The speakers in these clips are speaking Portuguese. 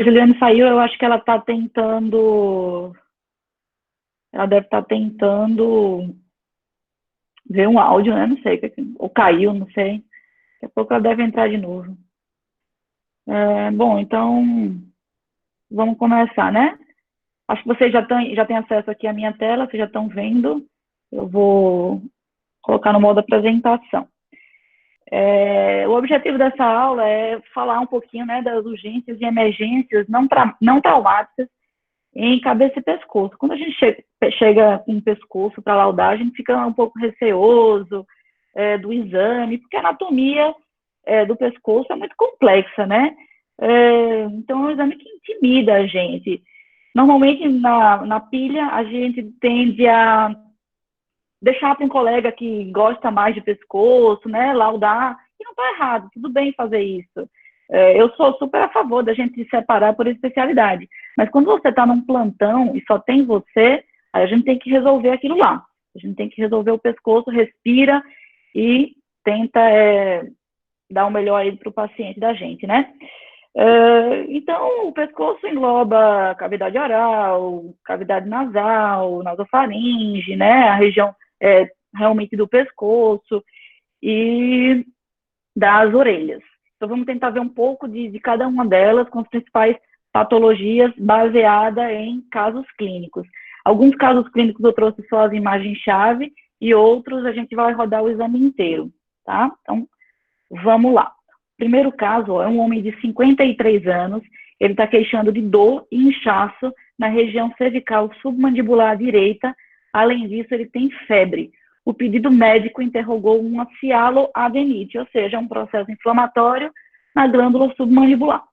Juliane saiu, eu acho que ela está tentando. Ela deve estar tentando ver um áudio, né? Não sei. Ou caiu, não sei. Daqui a pouco ela deve entrar de novo. Bom, então vamos começar, né? Acho que vocês já têm acesso aqui à minha tela, vocês já estão vendo. Eu vou colocar no modo apresentação. O objetivo dessa aula é falar um pouquinho, né, das urgências e emergências não traumáticas em cabeça e pescoço. Quando a gente chega com o pescoço para laudar, a gente fica um pouco receoso do exame, porque a anatomia do pescoço é muito complexa, né? Então, é um exame que intimida a gente. Normalmente, na pilha, a gente tende a deixar para um colega que gosta mais de pescoço, né, laudar, e não está errado, tudo bem fazer isso. Eu sou super a favor da gente se separar por especialidade, mas quando você está num plantão e só tem você, aí a gente tem que resolver aquilo lá. A gente tem que resolver o pescoço, respira e tenta dar o melhor aí para o paciente da gente, né? Então, o pescoço engloba cavidade oral, cavidade nasal, nasofaringe, né? A região realmente do pescoço e das orelhas. Então, vamos tentar ver um pouco de cada uma delas com as principais patologias baseada em casos clínicos. Alguns casos clínicos eu trouxe só as imagens-chave e outros a gente vai rodar o exame inteiro, tá? Então, vamos lá. Primeiro caso, é um homem de 53 anos, ele está queixando de dor e inchaço na região cervical submandibular direita. Além disso, ele tem febre. O pedido médico interrogou uma cialoadenite, ou seja, um processo inflamatório na glândula submandibular.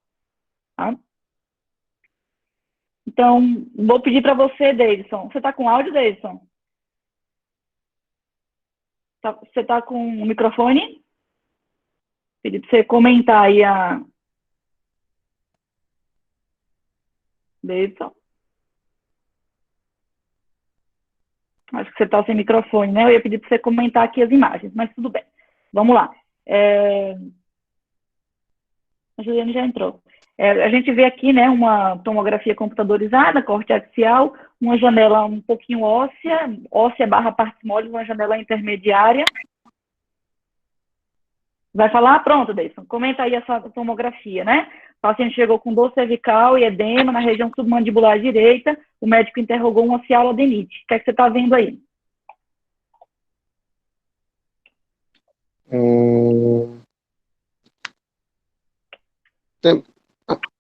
Tá? Então, vou pedir para você, Davidson. Você está com áudio, Davidson? Você está com o microfone? Pedir para você comentar aí a... Davidson? Acho que você está sem microfone, né? Eu ia pedir para você comentar aqui as imagens, mas tudo bem. Vamos lá. A Juliane já entrou. A gente vê aqui, né, uma tomografia computadorizada, corte axial, uma janela um pouquinho óssea barra partes moles, uma janela intermediária. Vai falar? Pronto, Deison. Comenta aí essa tomografia, né? O paciente chegou com dor cervical e edema na região submandibular direita. O médico interrogou uma cialoadenite. O que é que você está vendo aí? Tem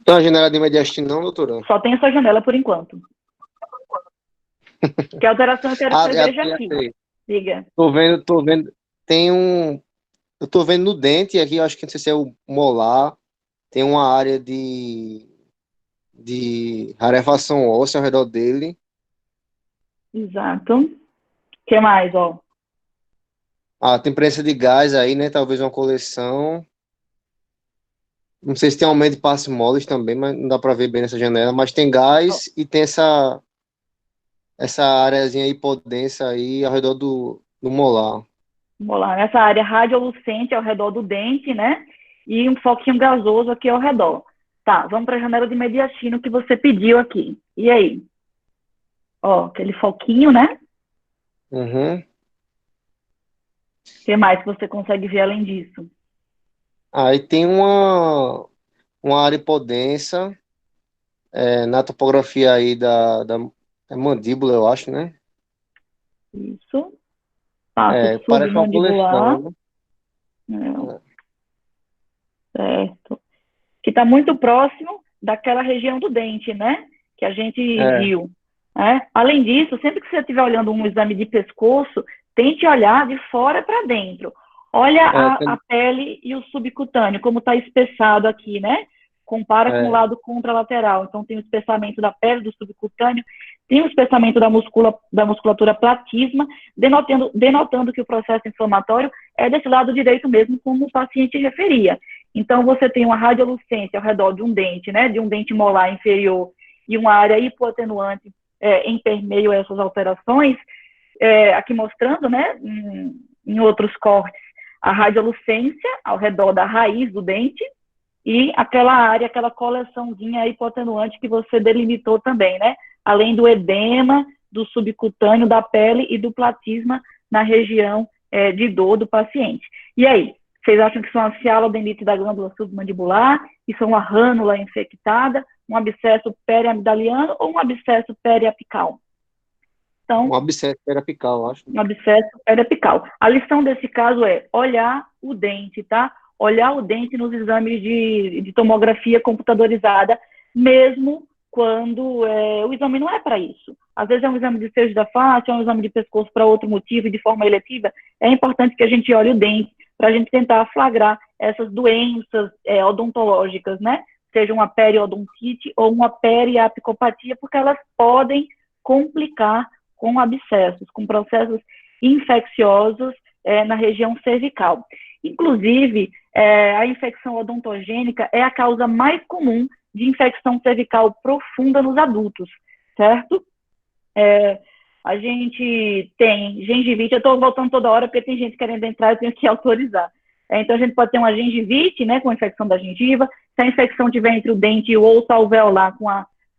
uma janela de mediastino não, doutora? Só tem essa janela por enquanto. Que alteração eu quero que você veja aqui. Diga. Tô vendo. Eu tô vendo no dente aqui, eu acho que não sei se é o molar. Tem uma área de rarefação óssea ao redor dele. Exato. O que mais, ó? Tem presença de gás aí, né? Talvez uma coleção. Não sei se tem aumento de partes moles também, mas não dá para ver bem nessa janela. Mas tem gás e tem essa areazinha hipodensa aí ao redor do molar. Molar. Nessa área radiolucente ao redor do dente, né? E um foquinho gasoso aqui ao redor. Tá, vamos para a janela de mediastino que você pediu aqui. E aí? Ó, aquele foquinho, né? Uhum. O que mais que você consegue ver além disso? Aí tem uma área hipodensa na topografia aí da mandíbula, eu acho, né? Isso. Passo Parece uma submandibular. coleção. Certo. Que está muito próximo daquela região do dente, né? Que a gente viu. Além disso, sempre que você estiver olhando um exame de pescoço, tente olhar de fora para dentro. Olha a pele e o subcutâneo, como está espessado aqui, né? Compara com o lado contralateral. Então, tem o espessamento da pele, do subcutâneo, tem o espessamento da musculatura platisma, denotando que o processo inflamatório é desse lado direito mesmo, como o paciente referia. Então, você tem uma radiolucência ao redor de um dente, né? De um dente molar inferior e uma área hipoatenuante em permeio a essas alterações, aqui mostrando, né, em outros cortes, a radiolucência ao redor da raiz do dente e aquela área, aquela coleçãozinha hipoatenuante que você delimitou também, né? Além do edema, do subcutâneo, da pele e do platisma na região de dor do paciente. E aí, vocês acham que isso é uma cialodenite da glândula submandibular, isso é uma rânula infectada, um abscesso periamidaliano ou um abscesso periapical? Então, Um abscesso periapical, acho. Um abscesso periapical. A lição desse caso é olhar o dente, tá? Olhar o dente nos exames de tomografia computadorizada, mesmo quando o exame não é para isso. Às vezes é um exame de seio da face, é um exame de pescoço para outro motivo, de forma eletiva. É importante que a gente olhe o dente para a gente tentar flagrar essas doenças odontológicas, né? Seja uma periodontite ou uma periapicopatia, porque elas podem complicar com abscessos, com processos infecciosos na região cervical. Inclusive, a infecção odontogênica é a causa mais comum de infecção cervical profunda nos adultos, certo? A gente tem gengivite, eu estou voltando toda hora porque tem gente querendo entrar, eu tenho que autorizar. Então, a gente pode ter uma gengivite, né, com infecção da gengiva, se a infecção tiver entre o dente e o osso alveolar, com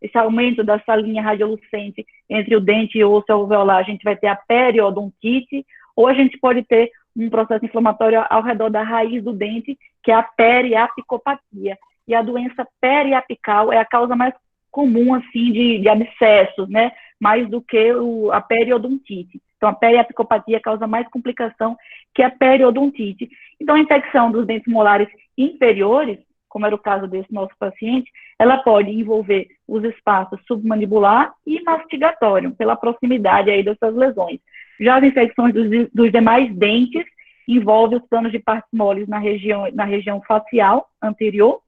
esse aumento dessa linha radiolucente entre o dente e o osso alveolar, a gente vai ter a periodontite, ou a gente pode ter um processo inflamatório ao redor da raiz do dente, que é a periapicopatia. E a doença periapical é a causa mais comum, assim, de abscessos, né? Mais do que a periodontite. Então, a periapicopatia causa mais complicação que a periodontite. Então, a infecção dos dentes molares inferiores, como era o caso desse nosso paciente, ela pode envolver os espaços submandibular e mastigatório, pela proximidade aí dessas lesões. Já as infecções dos demais dentes envolvem os planos de partes moles na região facial anterior,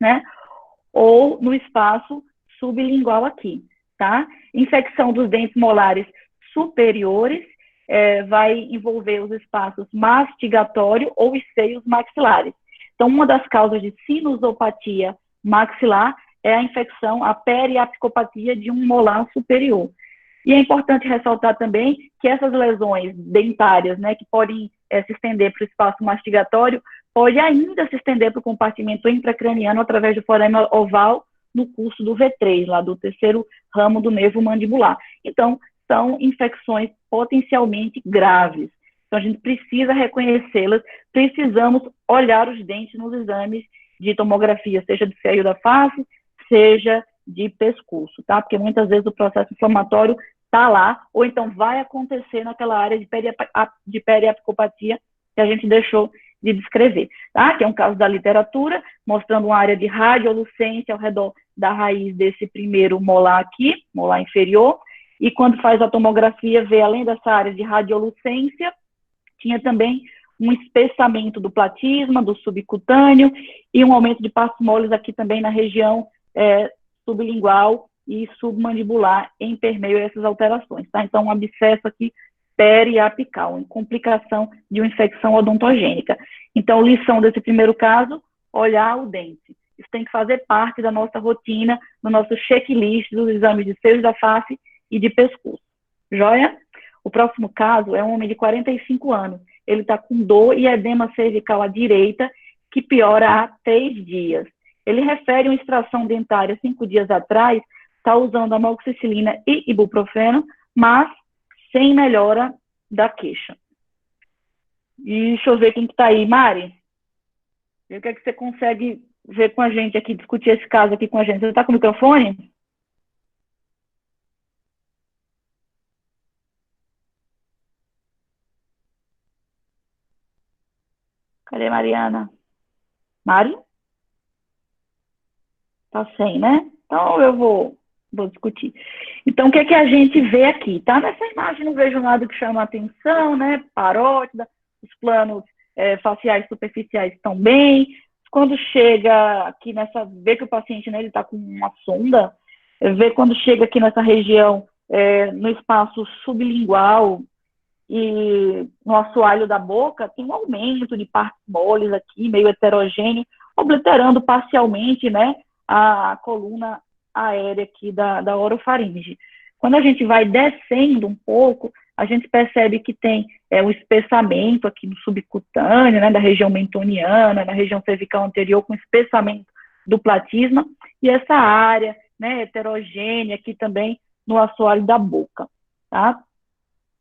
né? Ou no espaço sublingual aqui, tá? Infecção dos dentes molares superiores vai envolver os espaços mastigatório ou os seios maxilares. Então, uma das causas de sinusopatia maxilar é a infecção, a periapicopatia de um molar superior. E é importante ressaltar também que essas lesões dentárias, né, que podem se estender para o espaço mastigatório, pode ainda se estender para o compartimento intracraniano através do forema oval no curso do V3, lá do terceiro ramo do nervo mandibular. Então, são infecções potencialmente graves. Então, a gente precisa reconhecê-las, precisamos olhar os dentes nos exames de tomografia, seja de seio da face, seja de pescoço, tá? Porque muitas vezes o processo inflamatório está lá, ou então vai acontecer naquela área de periapicopatia que a gente deixou de descrever, tá? Que é um caso da literatura, mostrando uma área de radiolucência ao redor da raiz desse primeiro molar aqui, molar inferior, e quando faz a tomografia, vê além dessa área de radiolucência, tinha também um espessamento do platisma, do subcutâneo, e um aumento de partes moles aqui também na região sublingual e submandibular em permeio a essas alterações, tá? Então, um abscesso aqui periapical, em complicação de uma infecção odontogênica. Então, lição desse primeiro caso, olhar o dente. Isso tem que fazer parte da nossa rotina, do nosso checklist dos exames de seios da face e de pescoço. Joia? O próximo caso é um homem de 45 anos. Ele está com dor e edema cervical à direita, que piora há 3 dias. Ele refere uma extração dentária 5 dias atrás, está usando amoxicilina e ibuprofeno, mas sem melhora da queixa. E deixa eu ver quem que está aí. Mari, o que é que você consegue ver com a gente aqui, discutir esse caso aqui com a gente? Você está com o microfone? Cadê Mariana? Mari? Tá sem, né? Então eu vou discutir. Então, o que é que a gente vê aqui? Tá nessa imagem, não vejo nada que chama a atenção, né? Parótida, os planos faciais superficiais estão bem. Quando chega aqui vê que o paciente, né, ele tá com uma sonda, vê quando chega aqui nessa região, no espaço sublingual e no assoalho da boca, tem um aumento de partes moles aqui, meio heterogêneo, obliterando parcialmente, né, a coluna aérea aqui da orofaringe. Quando a gente vai descendo um pouco, a gente percebe que tem um espessamento aqui no subcutâneo, né, da região mentoniana, na região cervical anterior, com espessamento do platisma, e essa área, né, heterogênea aqui também no assoalho da boca, tá?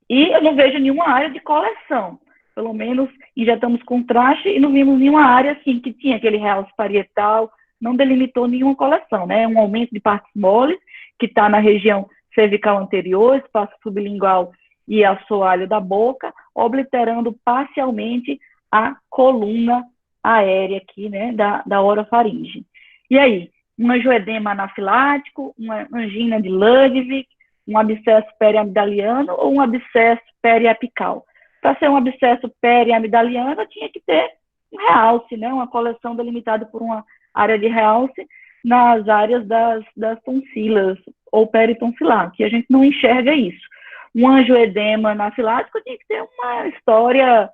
E eu não vejo nenhuma área de coleção, pelo menos injetamos contraste e não vimos nenhuma área assim que tinha aquele realce parietal, não delimitou nenhuma coleção, né? Um aumento de partes moles, que está na região cervical anterior, espaço sublingual e assoalho da boca, obliterando parcialmente a coluna aérea aqui, né, da orofaringe. E aí, um angioedema anafilático, uma angina de Ludwig, um abscesso periamidaliano ou um abscesso periapical. Para ser um abscesso periamidaliano, tinha que ter um realce, né, uma coleção delimitada por uma área de realce nas áreas das tonsilas ou peritonsilar, que a gente não enxerga isso. Um angioedema anafilático tinha que ter uma história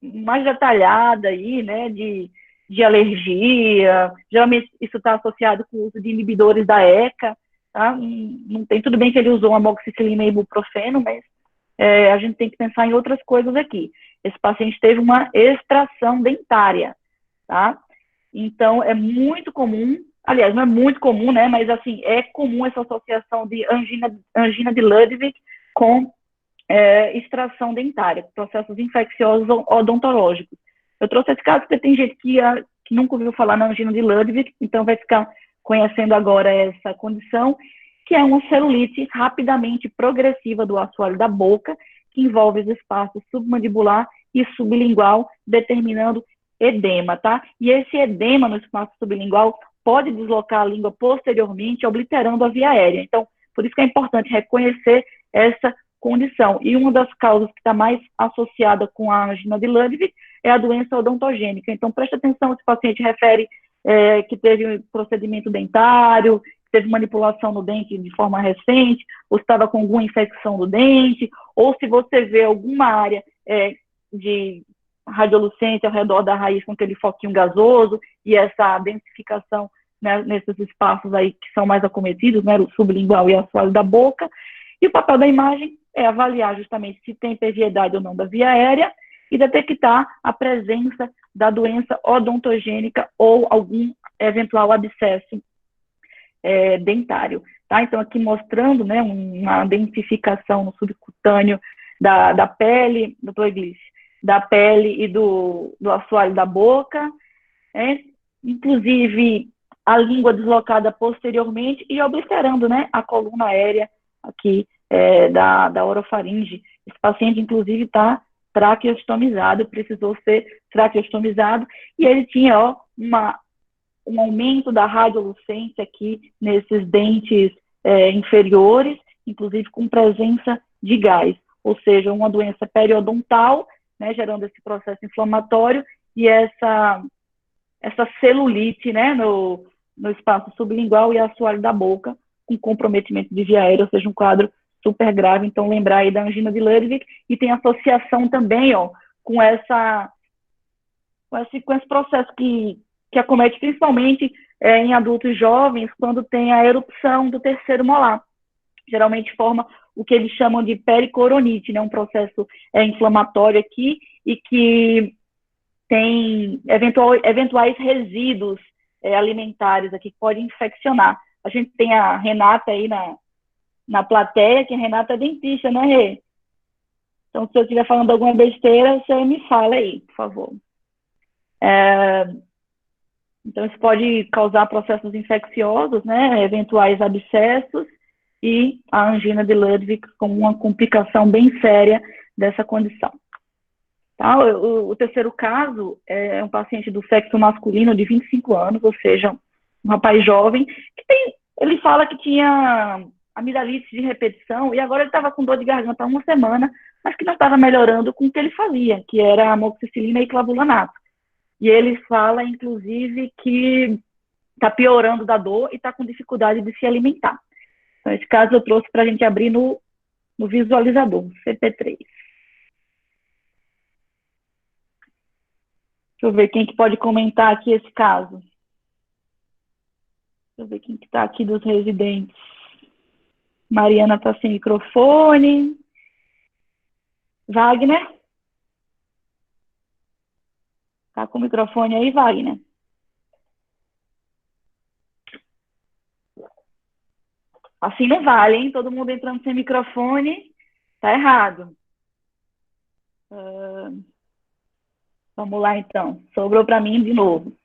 mais detalhada aí, né, de alergia. Geralmente isso está associado com o uso de inibidores da ECA, tá? Não tem, tudo bem que ele usou amoxicilina e ibuprofeno, mas a gente tem que pensar em outras coisas aqui. Esse paciente teve uma extração dentária, tá? Então, é muito comum, aliás, não é muito comum, né, mas assim, é comum essa associação de angina de Ludwig com extração dentária, processos infecciosos odontológicos. Eu trouxe esse caso porque tem gente que nunca ouviu falar na angina de Ludwig, então vai ficar conhecendo agora essa condição, que é uma celulite rapidamente progressiva do assoalho da boca, que envolve os espaços submandibular e sublingual, determinando edema, tá? E esse edema no espaço sublingual pode deslocar a língua posteriormente, obliterando a via aérea. Então, por isso que é importante reconhecer essa condição. E uma das causas que está mais associada com a angina de Ludwig é a doença odontogênica. Então, preste atenção, esse paciente refere que teve procedimento dentário, teve manipulação no dente de forma recente, ou estava com alguma infecção no dente, ou se você vê alguma área de radiolucência ao redor da raiz com aquele foquinho gasoso e essa densificação, né, nesses espaços aí que são mais acometidos, né, o sublingual e assoalho da boca. E o papel da imagem é avaliar justamente se tem perviedade ou não da via aérea e detectar a presença da doença odontogênica ou algum eventual abscesso dentário. Tá? Então, aqui mostrando, né, uma densificação no subcutâneo da pele, doutor Eglice, da pele e do assoalho da boca, inclusive a língua deslocada posteriormente e obliterando, né, a coluna aérea aqui da orofaringe. Esse paciente, inclusive, está traqueostomizado, precisou ser traqueostomizado, e ele tinha um aumento da radiolucência aqui nesses dentes inferiores, inclusive com presença de gás, ou seja, uma doença periodontal, né, gerando esse processo inflamatório e essa celulite, né, no espaço sublingual e assoalho da boca, com comprometimento de via aérea, ou seja, um quadro super grave. Então, lembrar aí da angina de Ludwig, e tem associação também, com esse processo que acomete principalmente em adultos jovens, quando tem a erupção do terceiro molar. Geralmente forma o que eles chamam de pericoronite, né, um processo inflamatório aqui, e que tem eventuais resíduos alimentares aqui que podem infeccionar. A gente tem a Renata aí na plateia, que a Renata é dentista, né, Rê? Então, se eu estiver falando alguma besteira, você me fala aí, por favor. Então, isso pode causar processos infecciosos, né, eventuais abscessos, e a angina de Ludwig como uma complicação bem séria dessa condição. Tá? O terceiro caso é um paciente do sexo masculino de 25 anos, ou seja, um rapaz jovem, ele fala que tinha amidalite de repetição, e agora ele estava com dor de garganta há uma semana, mas que não estava melhorando com o que ele fazia, que era amoxicilina e clavulanato. E ele fala, inclusive, que está piorando da dor e está com dificuldade de se alimentar. Então, esse caso eu trouxe para a gente abrir no visualizador, CP3. Deixa eu ver quem que pode comentar aqui esse caso. Deixa eu ver quem que está aqui dos residentes. Mariana está sem microfone. Wagner? Tá com o microfone aí, Wagner? Assim não vale, hein? Todo mundo entrando sem microfone, tá errado. Vamos lá, então. Sobrou para mim de novo.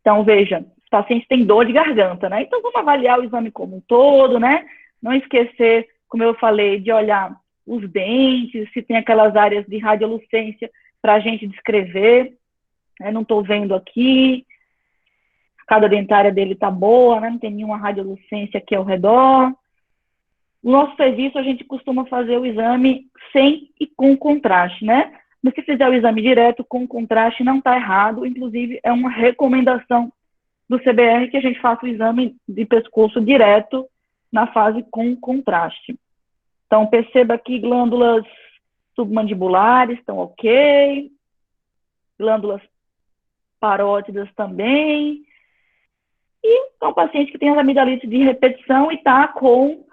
Então, veja, os pacientes têm dor de garganta, né? Então, vamos avaliar o exame como um todo, né? Não esquecer, como eu falei, de olhar os dentes, se tem aquelas áreas de radiolucência para a gente descrever. Eu não estou vendo aqui. A cada dentária dele está boa, né? Não tem nenhuma radiolucência aqui ao redor. No nosso serviço, a gente costuma fazer o exame sem e com contraste, né? Mas se fizer o exame direto com contraste, não está errado. Inclusive, é uma recomendação do CBR que a gente faça o exame de pescoço direto na fase com contraste. Então, perceba que glândulas submandibulares estão ok, glândulas parótidas também. E é um paciente que tem as amidalites de repetição e está com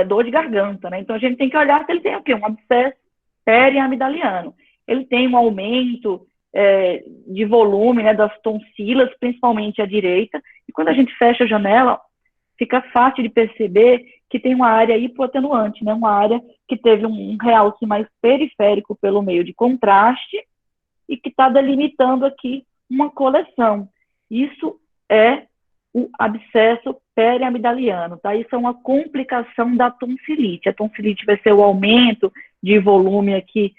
dor de garganta, né? Então, a gente tem que olhar se ele tem o quê? Um abscesso periamidaliano. Ele tem um aumento de volume, né, das tonsilas, principalmente à direita. E quando a gente fecha a janela, fica fácil de perceber que tem uma área hipoatenuante, né? Uma área que teve um realce mais periférico pelo meio de contraste e que está delimitando aqui uma coleção. Isso é o abscesso periamidaliano, tá? Isso é uma complicação da tonsilite. A tonsilite vai ser o aumento de volume aqui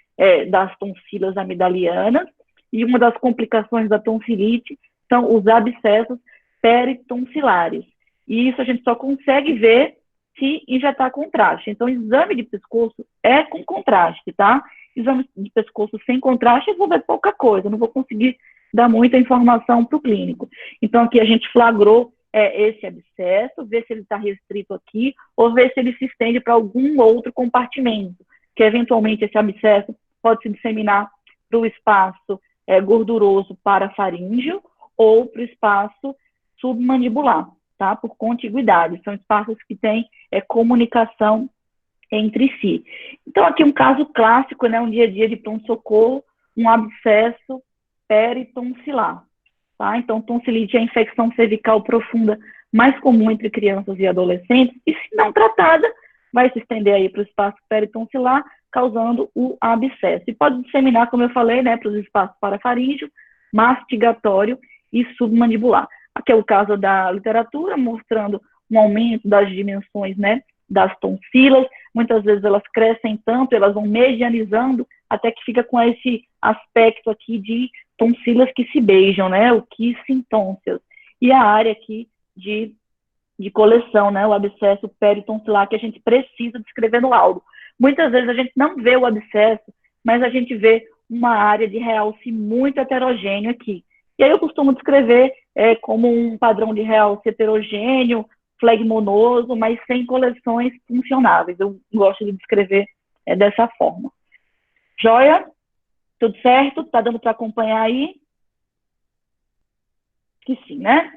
das tonsilas amidalianas, e uma das complicações da tonsilite são os abscessos peritonsulares. E isso a gente só consegue ver se injetar contraste. Então, exame de pescoço é com contraste, tá? Exame de pescoço sem contraste, eu vou ver pouca coisa, não vou conseguir dar muita informação para o clínico. Então, aqui a gente flagrou esse abscesso, ver se ele está restrito aqui, ou ver se ele se estende para algum outro compartimento, que eventualmente esse abscesso pode se disseminar para o espaço gorduroso parafaríngeo ou para o espaço submandibular, tá? Por contiguidade. São espaços que têm comunicação entre si. Então, aqui um caso clássico, né? Um dia a dia de pronto-socorro, um abscesso peritonsilar, tá? Então, tonsilite é a infecção cervical profunda mais comum entre crianças e adolescentes, e se não tratada, vai se estender aí para o espaço peritonsilar, causando o abscesso. E pode disseminar, como eu falei, né, para os espaços parafaríngeo, mastigatório e submandibular. Aqui é o caso da literatura, mostrando um aumento das dimensões, né, das tonsilas. Muitas vezes elas crescem tanto, elas vão medianizando, até que fica com esse aspecto aqui de tonsilas que se beijam, né, o quissintôncias. E a área aqui de coleção, né, o abscesso peritonsilar, que a gente precisa descrever no laudo. Muitas vezes a gente não vê o abscesso, mas a gente vê uma área de realce muito heterogêneo aqui. E aí eu costumo descrever como um padrão de realce heterogêneo, flegmonoso, mas sem coleções funcionáveis. Eu gosto de descrever dessa forma. Joia? Tudo certo? Tá dando para acompanhar aí? Que sim, né?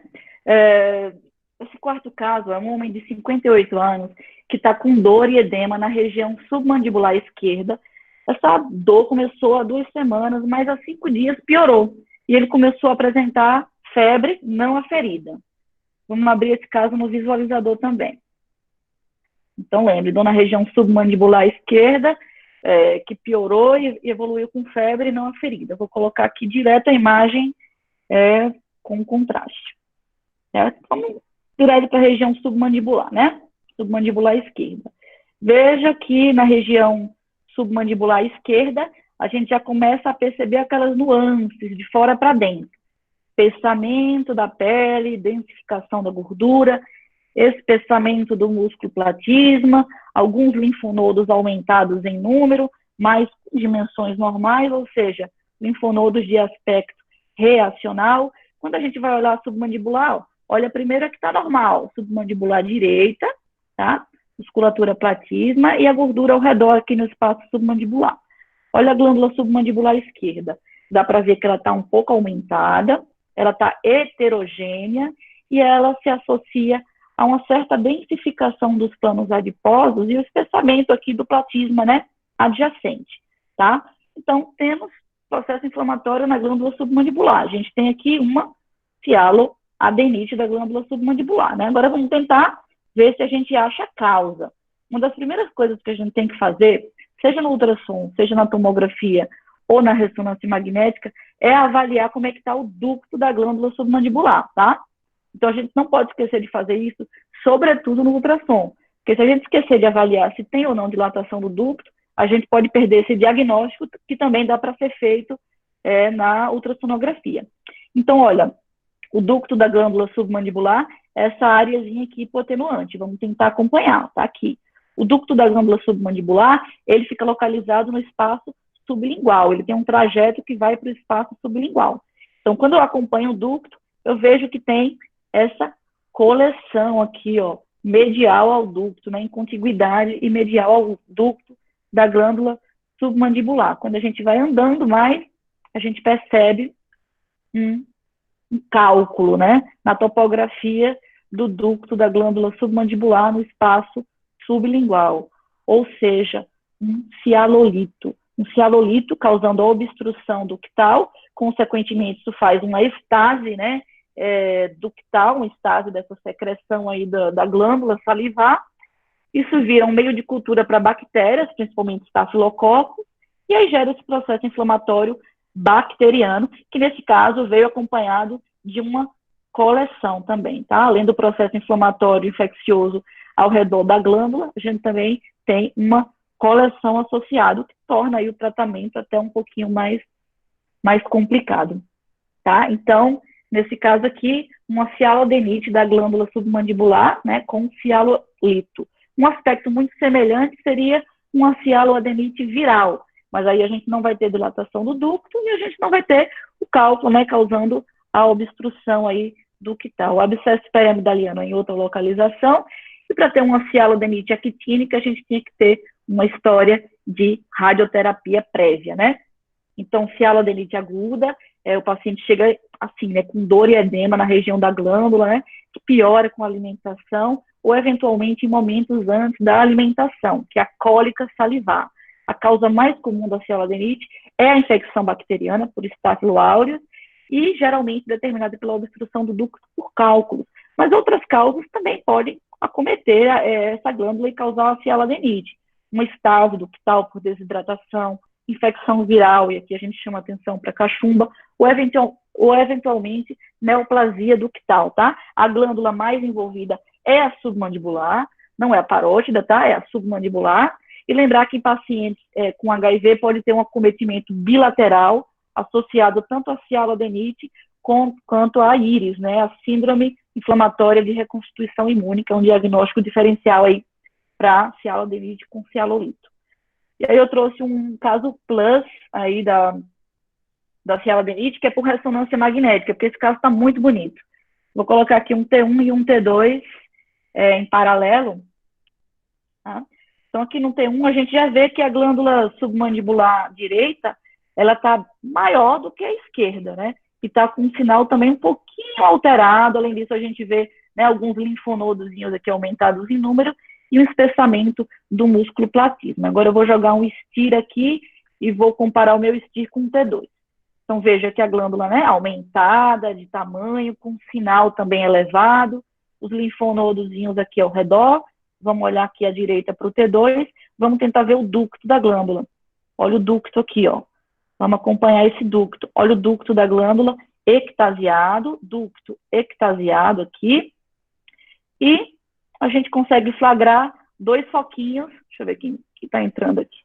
Esse quarto caso é um homem de 58 anos que está com dor e edema na região submandibular esquerda. Essa dor começou há 2 semanas, mas há 5 dias piorou. E ele começou a apresentar febre, não a ferida. Vamos abrir esse caso no visualizador também. Então, lembre, dor na região submandibular esquerda, que piorou e evoluiu com febre, não a ferida. Vou colocar aqui direto a imagem com contraste. Certo? Vamos direto para a região submandibular, né? Submandibular esquerda. Veja que na região submandibular esquerda, a gente já começa a perceber aquelas nuances de fora para dentro. Espessamento da pele, densificação da gordura, espessamento do músculo platisma, alguns linfonodos aumentados em número, mas com dimensões normais, ou seja, linfonodos de aspecto reacional. Quando a gente vai olhar a submandibular, olha primeiro a que está normal, submandibular direita, tá? Musculatura platisma e a gordura ao redor aqui no espaço submandibular. Olha a glândula submandibular esquerda. Dá para ver que ela está um pouco aumentada, ela está heterogênea e ela se associa a uma certa densificação dos planos adiposos e o espessamento aqui do platisma, né, adjacente, tá? Então, temos processo inflamatório na glândula submandibular. A gente tem aqui uma cialoadenite da glândula submandibular, né? Agora vamos tentar ver se a gente acha a causa. Uma das primeiras coisas que a gente tem que fazer, seja no ultrassom, seja na tomografia ou na ressonância magnética, é avaliar como é que está o ducto da glândula submandibular, tá? Então, a gente não pode esquecer de fazer isso, sobretudo no ultrassom. Porque se a gente esquecer de avaliar se tem ou não dilatação do ducto, a gente pode perder esse diagnóstico, que também dá para ser feito na ultrassonografia. Então, olha, o ducto da glândula submandibular é essa áreazinha aqui hipotenuante. Vamos tentar acompanhar, tá aqui. O ducto da glândula submandibular, ele fica localizado no espaço sublingual. Ele tem um trajeto que vai para o espaço sublingual. Então, quando eu acompanho o ducto, eu vejo que tem essa coleção aqui, ó, medial ao ducto, né, em contiguidade e medial ao ducto da glândula submandibular. Quando a gente vai andando mais, a gente percebe um cálculo, né, na topografia do ducto da glândula submandibular no espaço sublingual, ou seja, um cialolito. Um cialolito causando a obstrução ductal, consequentemente isso faz uma estase, né, ductal, uma estase dessa secreção aí da glândula salivar. Isso vira um meio de cultura para bactérias, principalmente estafilococcus, e aí gera esse processo inflamatório bacteriano, que nesse caso veio acompanhado de uma coleção também, tá? Além do processo inflamatório infeccioso ao redor da glândula, a gente também tem uma coleção associada, que torna aí o tratamento até um pouquinho mais complicado, tá? Então, nesse caso aqui, uma cialoadenite da glândula submandibular, né, com cialolito. Um aspecto muito semelhante seria uma cialoadenite viral, mas aí a gente não vai ter dilatação do ducto e a gente não vai ter o cálculo, né, causando a obstrução aí ductal. O abscesso periamidaliano em outra localização, e para ter uma cialoadenite actínica, a gente tinha que ter uma história de radioterapia prévia, né? Então, cialoadenite aguda, o paciente chega assim, né, com dor e edema na região da glândula, né, que piora com a alimentação, ou eventualmente em momentos antes da alimentação, que é a cólica salivar. A causa mais comum da cialoadenite é a infecção bacteriana por Staphylo aureus e geralmente determinada pela obstrução do ducto por cálculos. Mas outras causas também podem acometer essa glândula e causar a cialoadenite. Uma estase ductal por desidratação, infecção viral, e aqui a gente chama atenção para cachumba, ou eventualmente neoplasia ductal, tá? A glândula mais envolvida é a submandibular, não é a parótida, tá? É a submandibular. E lembrar que em pacientes com HIV pode ter um acometimento bilateral associado tanto à cialoadenite quanto à íris, né? A síndrome inflamatória de reconstituição imune, que é um diagnóstico diferencial aí para cialoadenite com cialolito. E aí eu trouxe um caso plus aí da cialoadenite, que é por ressonância magnética, porque esse caso está muito bonito. Vou colocar aqui um T1 e um T2 em paralelo. Tá? Então, aqui no T1, a gente já vê que a glândula submandibular direita, ela está maior do que a esquerda, né? E está com um sinal também um pouquinho alterado. Além disso, a gente vê, né, alguns linfonodozinhos aqui aumentados em número e um espessamento do músculo platismo. Agora eu vou jogar um STIR aqui e vou comparar o meu STIR com o T2. Então, veja que a glândula, né, aumentada de tamanho, com sinal também elevado, os linfonodozinhos aqui ao redor. Vamos olhar aqui à direita para o T2, vamos tentar ver o ducto da glândula. Olha o ducto aqui, ó. Vamos acompanhar esse ducto. Olha o ducto da glândula ectasiado, ducto ectasiado aqui. E a gente consegue flagrar dois foquinhos, deixa eu ver quem está entrando aqui.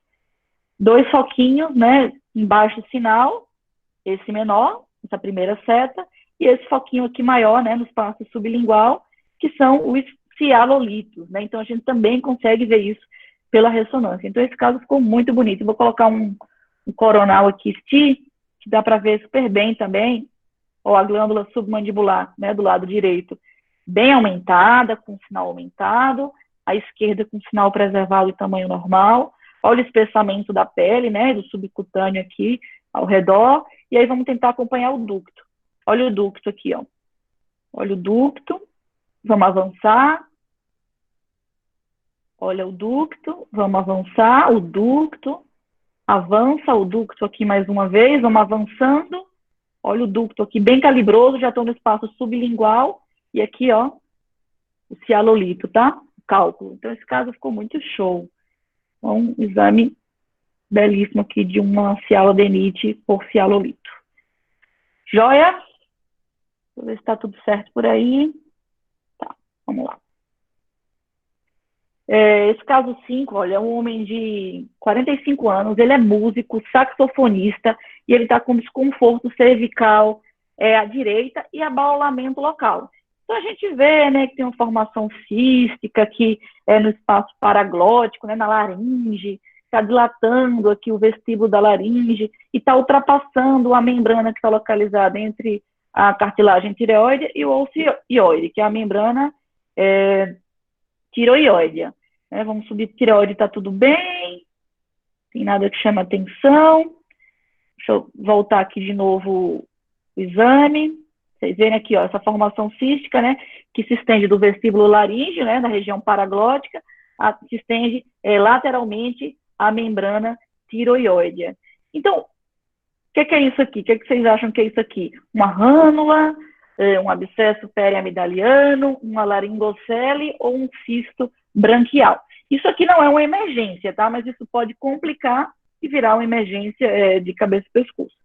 Dois foquinhos, né, embaixo do sinal, esse menor, essa primeira seta, e esse foquinho aqui maior, né, no espaço sublingual, que são os cialolitos, né? Então a gente também consegue ver isso pela ressonância. Então esse caso ficou muito bonito. Eu vou colocar um coronal aqui, STI, que dá para ver super bem também, ó, a glândula submandibular, né, do lado direito, bem aumentada, com sinal aumentado, a esquerda com sinal preservado e tamanho normal. Olha o espessamento da pele, né, do subcutâneo aqui ao redor, e aí vamos tentar acompanhar o ducto. Olha o ducto aqui, ó. Olha o ducto, Vamos avançar. Olha o ducto, vamos avançar, o ducto, avança o ducto aqui mais uma vez, vamos avançando. Olha o ducto aqui bem calibroso, já estou no espaço sublingual. E aqui, ó, o cialolito, tá? O cálculo. Então, esse caso ficou muito show. Então, um exame belíssimo aqui de uma cialodenite por cialolito. Joia? Deixa eu ver se está tudo certo por aí. Tá, vamos lá. Esse caso 5, olha, é um homem de 45 anos, ele é músico, saxofonista, e ele está com desconforto cervical à direita e abaulamento local. Então a gente vê, né, que tem uma formação cística aqui no espaço paraglótico, né, na laringe, está dilatando aqui o vestíbulo da laringe e está ultrapassando a membrana que está localizada entre a cartilagem tireoide e o osso ióide, que é a membrana tiroióidea. Vamos subir tireoide, está tudo bem, tem nada que chama atenção. Deixa eu voltar aqui de novo o exame. Vocês verem aqui, ó, essa formação cística, né, que se estende do vestíbulo laríngeo, né, da região paraglótica, se estende lateralmente à membrana tiroióidea. Então, o que é isso aqui? O que vocês acham que é isso aqui? Uma rânula, um abscesso periamidaliano, uma laringocele ou um cisto branquial? Isso aqui não é uma emergência, tá? Mas isso pode complicar e virar uma emergência de cabeça e pescoço.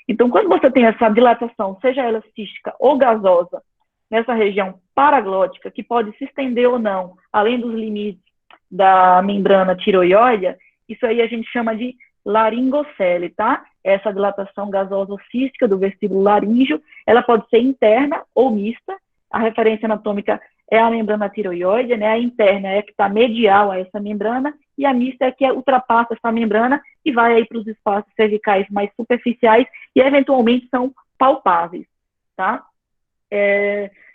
Então, quando você tem essa dilatação, seja ela cística ou gasosa, nessa região paraglótica, que pode se estender ou não, além dos limites da membrana tiroióidea, isso aí a gente chama de laringocele, tá? Essa dilatação gasosa ou cística do vestíbulo laríngeo, ela pode ser interna ou mista. A referência anatômica é a membrana tiroióidea, né? A interna é a que está medial a essa membrana, e a mista é a que ultrapassa essa membrana e vai aí para os espaços cervicais mais superficiais e eventualmente são palpáveis, tá?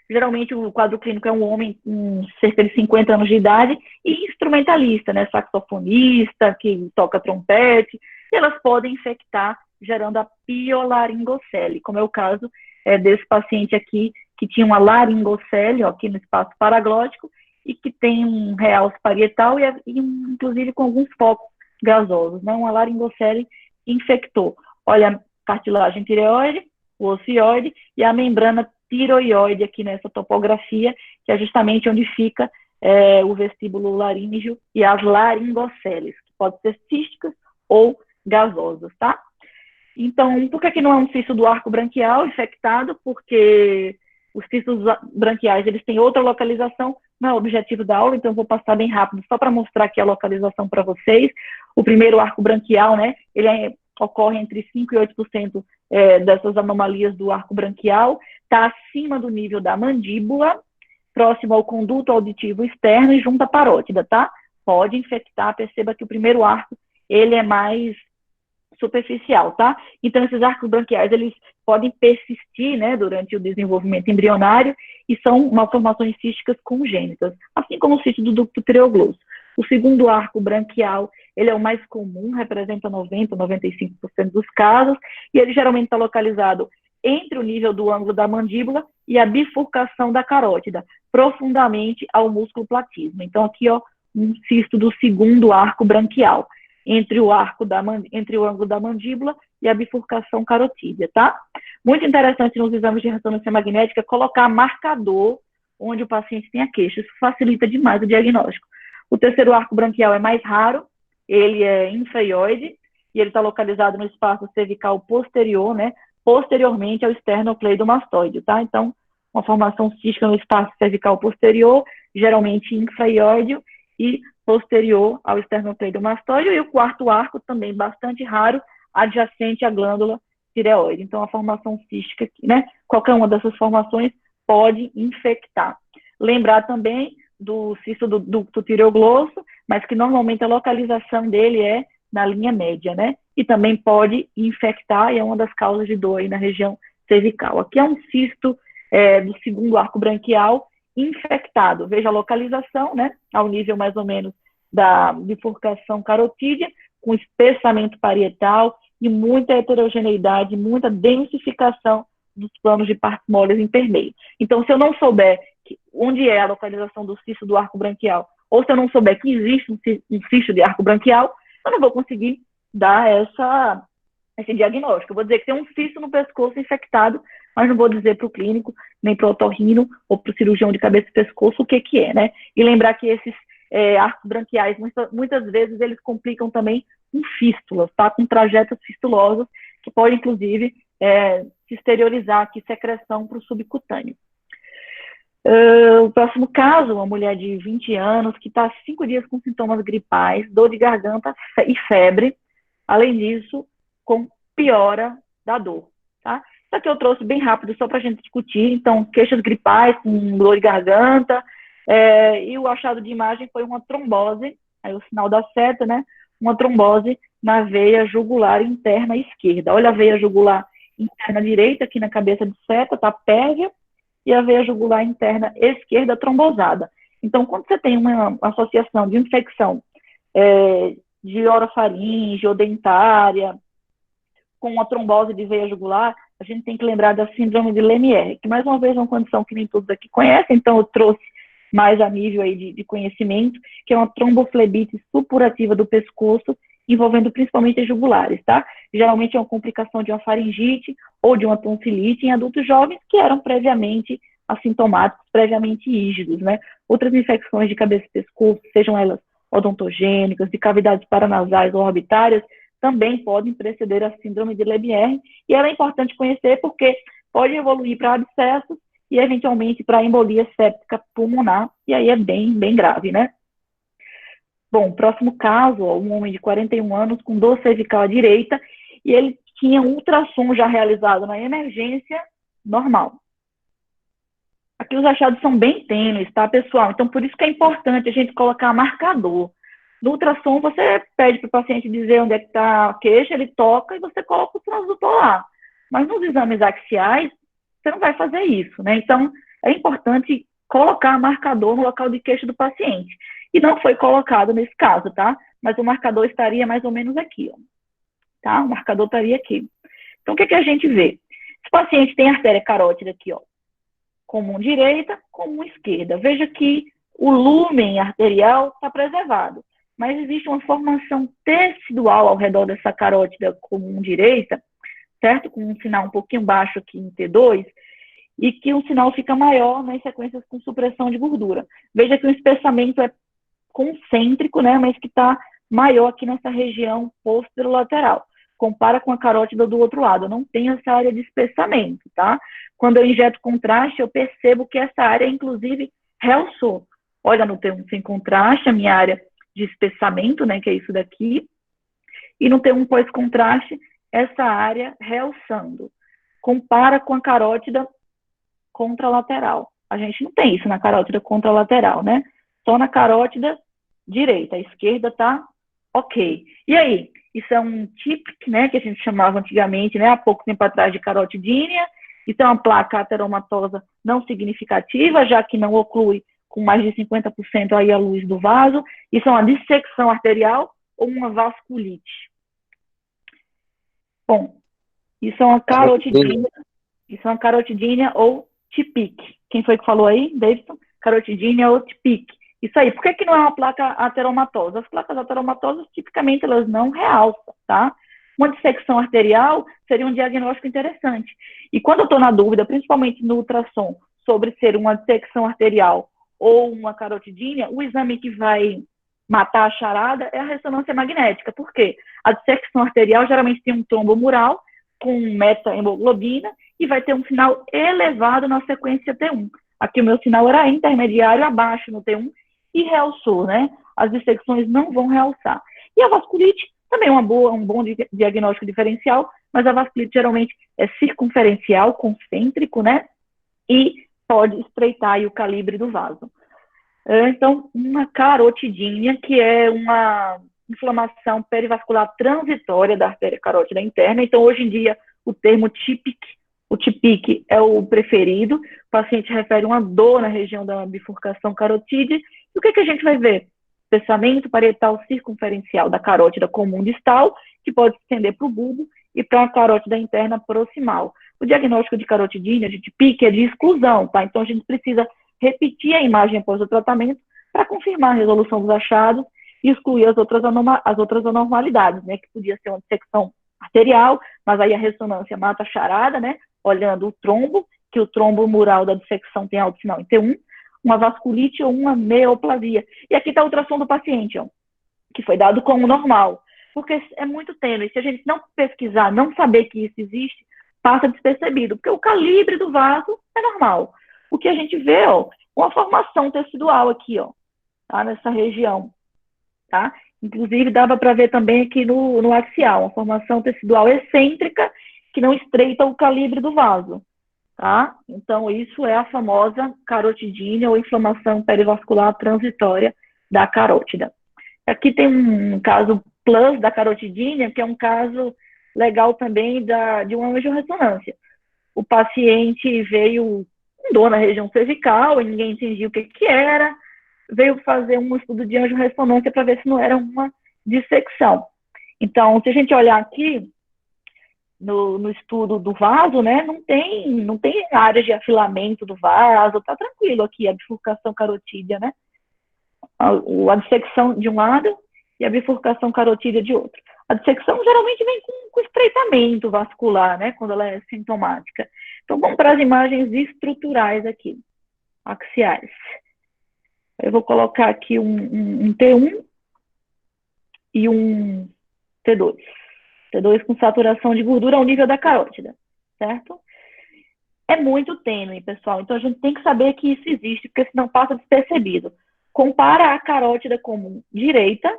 Geralmente o quadro clínico é um homem com cerca de 50 anos de idade e instrumentalista, né? Saxofonista, que toca trompete, e elas podem infectar, gerando a piolaringocele, como é o caso desse paciente aqui, que tinha uma laringocele, ó, aqui no espaço paraglótico, e que tem um realce parietal e inclusive com alguns focos gasosos, né? Uma laringocele infectou. Olha a cartilagem tireoide, o ocioide e a membrana tiroióide aqui nessa topografia, que é justamente onde fica o vestíbulo laríngeo e as laringoceles, que podem ser císticas ou gasosas, tá? Então, por que não é um cisto do arco branquial infectado? Porque os cistos branquiais, eles têm outra localização, não é o objetivo da aula, então eu vou passar bem rápido, só para mostrar aqui a localização para vocês. O primeiro arco branquial, né, ele ocorre entre 5% e 8% dessas anomalias do arco branquial, está acima do nível da mandíbula, próximo ao conduto auditivo externo e junto à parótida, tá? Pode infectar, perceba que o primeiro arco, ele é mais superficial, tá? Então, esses arcos branquiais, eles podem persistir, né, durante o desenvolvimento embrionário e são malformações císticas congênitas, assim como o cisto do ducto tireoglosso. O segundo arco branquial, ele é o mais comum, representa 90%, 95% dos casos, e ele geralmente está localizado entre o nível do ângulo da mandíbula e a bifurcação da carótida, profundamente ao músculo platismo. Então, aqui, ó, um cisto do segundo arco branquial, entre o ângulo da mandíbula e a bifurcação carotídea, tá? Muito interessante nos exames de ressonância magnética colocar marcador onde o paciente tem a queixa. Isso facilita demais o diagnóstico. O terceiro arco branquial é mais raro, ele é infraioide e ele está localizado no espaço cervical posterior, né? Posteriormente ao esternocleidomastoide, tá? Então, uma formação cística no espaço cervical posterior, geralmente infraioide e posterior ao esternocleidomastoide, e o quarto arco também bastante raro, adjacente à glândula tireoide. Então, a formação cística, né? Qualquer uma dessas formações pode infectar. Lembrar também do cisto do ducto tireoglosso, mas que normalmente a localização dele é na linha média, né? E também pode infectar, e é uma das causas de dor aí na região cervical. Aqui é um cisto do segundo arco branquial infectado. Veja a localização, né? Ao nível mais ou menos da bifurcação carotídea, com espessamento parietal e muita heterogeneidade, muita densificação dos planos de partes moles intermeios. Então, se eu não souber onde é a localização do cisto do arco branquial, ou se eu não souber que existe um cisto de arco branquial, eu não vou conseguir dar esse diagnóstico. Eu vou dizer que tem um cisto no pescoço infectado, mas não vou dizer para o clínico, nem para o otorrino ou para o cirurgião de cabeça e pescoço o que é, né? E lembrar que esses arcos branquiais, muitas vezes, eles complicam também com fístulas, tá? Com trajetos fistulosos, que pode, inclusive, se exteriorizar aqui secreção para o subcutâneo. O próximo caso, uma mulher de 20 anos que está 5 dias com sintomas gripais, dor de garganta e febre, além disso, com piora da dor, tá? Isso aqui eu trouxe bem rápido só para a gente discutir. Então, queixas gripais com dor de garganta, e o achado de imagem foi uma trombose, aí o sinal da seta, né? Uma trombose na veia jugular interna esquerda. Olha a veia jugular interna direita aqui na cabeça de seta, tá pérvia, e a veia jugular interna esquerda trombosada. Então, quando você tem uma associação de infecção de orofaringe ou dentária com uma trombose de veia jugular, a gente tem que lembrar da síndrome de Lemierre, que mais uma vez é uma condição que nem todos aqui conhecem, então eu trouxe mais a nível aí de conhecimento, que é uma tromboflebite supurativa do pescoço, envolvendo principalmente as jugulares, tá? Geralmente é uma complicação de uma faringite ou de uma tonsilite em adultos jovens que eram previamente assintomáticos, previamente rígidos, né? Outras infecções de cabeça e pescoço, sejam elas odontogênicas, de cavidades paranasais ou orbitárias, também podem preceder a síndrome de Lemierre, e ela é importante conhecer porque pode evoluir para abscessos e, eventualmente, para embolia séptica pulmonar, e aí é bem, bem grave, né? Bom, próximo caso, um homem de 41 anos com dor cervical à direita, e ele tinha um ultrassom já realizado na emergência normal. Aqui os achados são bem tênues, tá, pessoal? Então, por isso que é importante a gente colocar marcador. No ultrassom, você pede para o paciente dizer onde é que está a queixa, ele toca e você coloca o transdutor lá. Mas nos exames axiais, você não vai fazer isso, né? Então, é importante colocar marcador no local de queixa do paciente. E não foi colocado nesse caso, tá? Mas o marcador estaria mais ou menos aqui, ó. Tá? O marcador estaria aqui. Então, o que a gente vê? Esse paciente tem artéria carótida aqui, ó. Comum direita, comum esquerda. Veja que o lúmen arterial está preservado, mas existe uma formação tecidual ao redor dessa carótida comum direita, certo? Com um sinal um pouquinho baixo aqui em T2, e que um sinal fica maior nas sequências com supressão de gordura. Veja que o espessamento é concêntrico, né, mas que está maior aqui nessa região posterolateral. Compara com a carótida do outro lado, eu não tenho essa área de espessamento, tá? Quando eu injeto contraste, eu percebo que essa área, inclusive, realçou. Olha no T1 sem contraste, a minha área de espessamento, né, que é isso daqui, e no T1 pós-contraste, essa área realçando. Compara com a carótida contralateral. A gente não tem isso na carótida contralateral, né? Só na carótida direita. A esquerda tá ok. E aí? Isso é um TIPIC, né? Que a gente chamava antigamente, né? Há pouco tempo atrás de carotidínea. Isso é uma placa ateromatosa não significativa, já que não oclui com mais de 50% aí a luz do vaso. Isso é uma dissecção arterial ou uma vasculite. Bom, isso é uma carotidínea. Isso é uma carotidínea ou TIPIC. Quem foi que falou aí, Davidson? Carotidínea ou TIPIC. Isso aí. Por que não é uma placa ateromatosa? As placas ateromatosas, tipicamente, elas não realçam, tá? Uma dissecção arterial seria um diagnóstico interessante. E quando eu estou na dúvida, principalmente no ultrassom, sobre ser uma dissecção arterial ou uma carotidínea, o exame que vai matar a charada é a ressonância magnética. Por quê? A dissecção arterial geralmente tem um trombo mural com meta-hemoglobina e vai ter um sinal elevado na sequência T1. Aqui o meu sinal era intermediário abaixo no T1 e realçou, né? As dissecções não vão realçar. E a vasculite também é um bom diagnóstico diferencial, mas a vasculite geralmente é circunferencial, concêntrico, né? E pode estreitar aí o calibre do vaso. Então, uma carotidínia, que é uma inflamação perivascular transitória da artéria carótida interna. Então, hoje em dia, o termo TIPIC é o preferido. O paciente refere uma dor na região da bifurcação carotídea. E o que a gente vai ver? Espessamento parietal circunferencial da carótida comum distal, que pode se estender para o bulbo e para a carótida interna proximal. O diagnóstico de carotidínia, de TIPIC, é de exclusão, tá? Então, a gente precisa repetir a imagem após o tratamento para confirmar a resolução dos achados e excluir as outras anormalidades, né, que podia ser uma dissecção arterial, mas aí a ressonância mata a charada, né, olhando o trombo, que o trombo mural da dissecção tem alto sinal em T1, uma vasculite ou uma neoplasia. E aqui está o ultrassom do paciente, ó, que foi dado como normal, porque é muito tênue. Se a gente não pesquisar, não saber que isso existe, passa despercebido, porque o calibre do vaso é normal. O que a gente vê, ó, uma formação tecidual aqui, ó, tá, nessa região, tá? Inclusive, dava para ver também aqui no axial, uma formação tecidual excêntrica que não estreita o calibre do vaso, tá? Então, isso é a famosa carotidínia ou inflamação perivascular transitória da carótida. Aqui tem um caso plus da carotidínia, que é um caso legal também de uma angiorressonância. O paciente veio com dor na região cervical, e ninguém entendia o que era, veio fazer um estudo de angiorressonância para ver se não era uma dissecção. Então, se a gente olhar aqui, no estudo do vaso, né, não tem áreas de afilamento do vaso, tá tranquilo aqui, a bifurcação carotídea, né? A dissecção de um lado e a bifurcação carotídea de outro. A dissecção geralmente vem com estreitamento vascular, né, quando ela é sintomática. Então, vamos para as imagens estruturais aqui, axiais. Eu vou colocar aqui um T1 e um T2. T2 com saturação de gordura ao nível da carótida, certo? É muito tênue, pessoal. Então, a gente tem que saber que isso existe, porque senão passa despercebido. Compara a carótida comum direita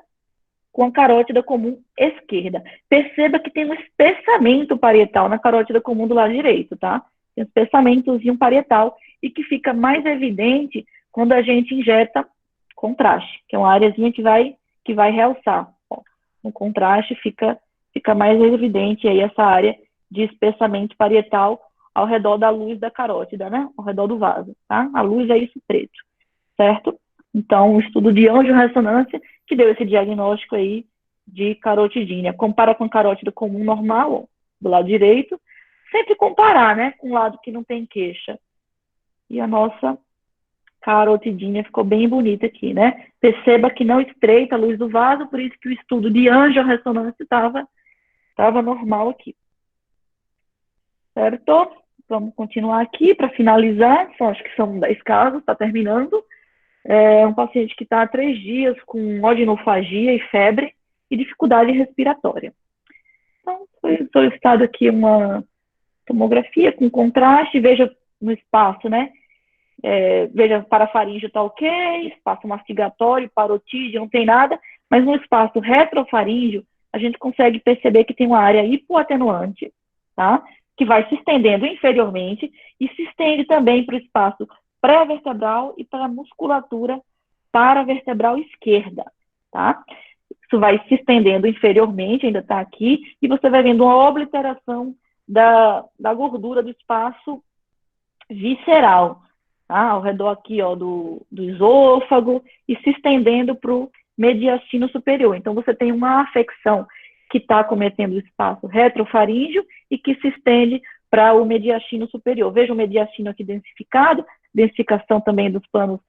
com a carótida comum esquerda. Perceba que tem um espessamento parietal na carótida comum do lado direito, tá? Tem um espessamentozinho parietal e que fica mais evidente quando a gente injeta contraste, que é uma areazinha que vai realçar. Ó, no contraste fica mais evidente aí essa área de espessamento parietal ao redor da luz da carótida, né? Ao redor do vaso, tá? A luz é isso preto, certo? Então, o estudo de angiorressonância que deu esse diagnóstico aí de carotidínia. Compara com a carótida comum normal, ó, do lado direito. Sempre comparar, né? Com o lado que não tem queixa. E a nossa carotidínia ficou bem bonita aqui, né? Perceba que não estreita a luz do vaso, por isso que o estudo de angiorressonância estava normal aqui. Certo? Vamos continuar aqui para finalizar. Acho que são 10 casos, está terminando. É um paciente que está há 3 dias com odinofagia e febre e dificuldade respiratória. Então, foi solicitado aqui uma tomografia com contraste, veja no espaço, né? Veja, parafaríngeo está ok, espaço mastigatório, parotídeo, não tem nada, mas no espaço retrofaríngeo, a gente consegue perceber que tem uma área hipoatenuante, tá? Que vai se estendendo inferiormente e se estende também para o espaço pré-vertebral e para a musculatura paravertebral esquerda, tá? Isso vai se estendendo inferiormente, ainda está aqui, e você vai vendo uma obliteração da gordura do espaço visceral, tá? Ao redor aqui, ó, do esôfago e se estendendo para o mediastino superior. Então, você tem uma afecção que está cometendo o espaço retrofaríngeo e que se estende para o mediastino superior. Veja o mediastino aqui densificado, densificação também dos planos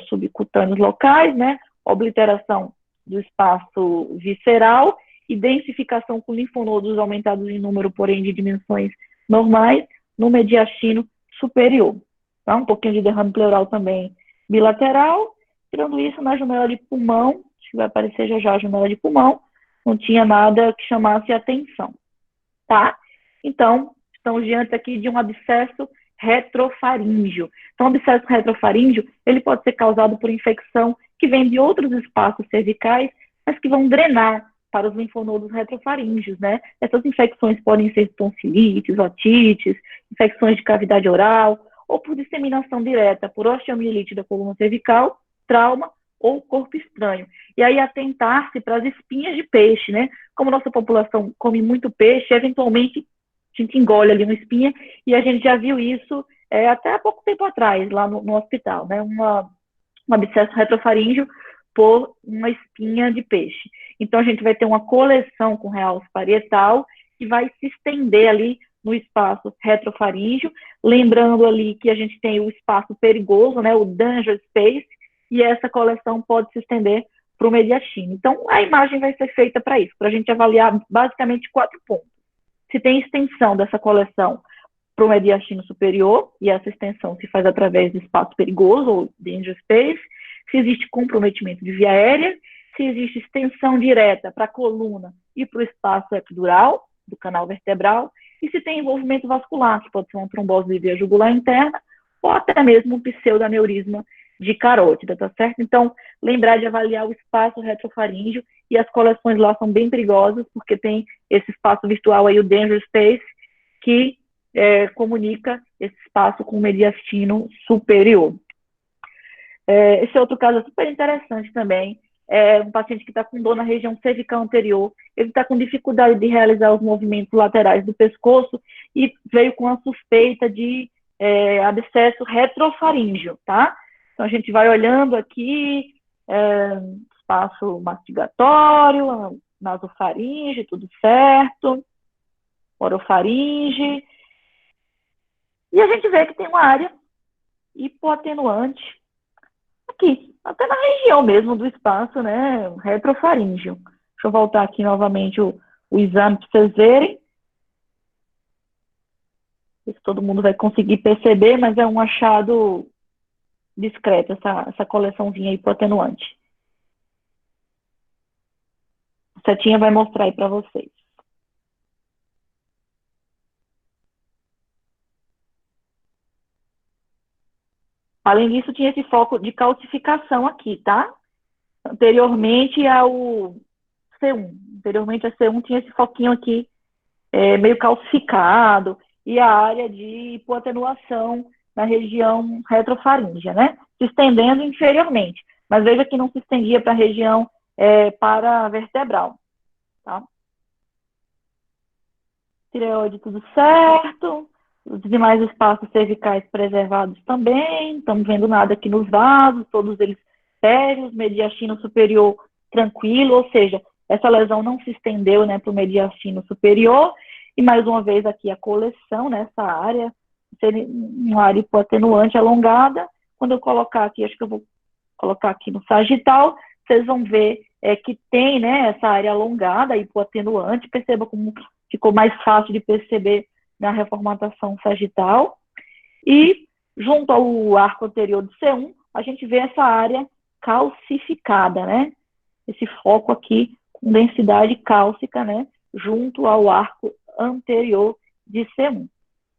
subcutâneos locais, né? Obliteração do espaço visceral e densificação com linfonodos aumentados em número, porém de dimensões normais, no mediastino superior. Tá? Um pouquinho de derrame pleural também bilateral. Tirando isso, na janela de pulmão, acho que vai aparecer já a janela de pulmão, não tinha nada que chamasse atenção. Tá? Então, estamos diante aqui de um abscesso retrofaríngeo. Então, o abscesso retrofaríngeo, ele pode ser causado por infecção que vem de outros espaços cervicais, mas que vão drenar para os linfonodos retrofaríngeos, né? Essas infecções podem ser tonsilites, otites, infecções de cavidade oral, ou por disseminação direta por osteomielite da coluna cervical, trauma ou corpo estranho. E aí atentar-se para as espinhas de peixe, né? Como nossa população come muito peixe, eventualmente a gente engole ali uma espinha, e a gente já viu isso até há pouco tempo atrás, lá no hospital, né? Um abscesso retrofaríngeo por uma espinha de peixe. Então, a gente vai ter uma coleção com realce parietal que vai se estender ali no espaço retrofaríngeo, lembrando ali que a gente tem o espaço perigoso, né, o danger space, e essa coleção pode se estender para o mediastino. Então, a imagem vai ser feita para isso, para a gente avaliar basicamente 4 pontos. Se tem extensão dessa coleção para o mediastino superior, e essa extensão se faz através do espaço perigoso, ou danger space, se existe comprometimento de via aérea, se existe extensão direta para a coluna e para o espaço epidural, do canal vertebral, e se tem envolvimento vascular, que pode ser uma trombose de via jugular interna, ou até mesmo um pseudaneurisma de carótida, tá certo? Então, lembrar de avaliar o espaço retrofaríngeo, e as coleções lá são bem perigosas, porque tem esse espaço virtual aí, o danger space, que comunica esse espaço com o mediastino superior. Esse outro caso é super interessante também, é um paciente que está com dor na região cervical anterior, ele está com dificuldade de realizar os movimentos laterais do pescoço e veio com a suspeita de abscesso retrofaríngeo, tá? Então, a gente vai olhando aqui, espaço mastigatório, nasofaringe, tudo certo, orofaringe, e a gente vê que tem uma área hipoatenuante aqui, até na região mesmo do espaço, né, retrofaríngeo. Deixa eu voltar aqui novamente o exame para vocês verem. Não sei se todo mundo vai conseguir perceber, mas é um achado discreto, essa coleçãozinha hipoatenuante. A setinha vai mostrar aí para vocês. Além disso, tinha esse foco de calcificação aqui, tá? Anteriormente ao C1. Anteriormente a C1 tinha esse foquinho aqui, meio calcificado, e a área de hipoatenuação na região retrofaríngea, né? Se estendendo inferiormente. Mas veja que não se estendia para a região paravertebral, tá? Tireoide tudo certo. Os demais espaços cervicais preservados também, não estamos vendo nada aqui nos vasos, todos eles sérios, mediastino superior tranquilo, ou seja, essa lesão não se estendeu, né, para o mediastino superior, e mais uma vez aqui a coleção nessa área, uma área hipoatenuante alongada. Quando eu colocar aqui, acho que eu vou colocar aqui no sagital, vocês vão ver que tem, né, essa área alongada, hipoatenuante, perceba como ficou mais fácil de perceber na reformatação sagital, e junto ao arco anterior do C1, a gente vê essa área calcificada, né? Esse foco aqui com densidade cálcica, né? Junto ao arco anterior de C1.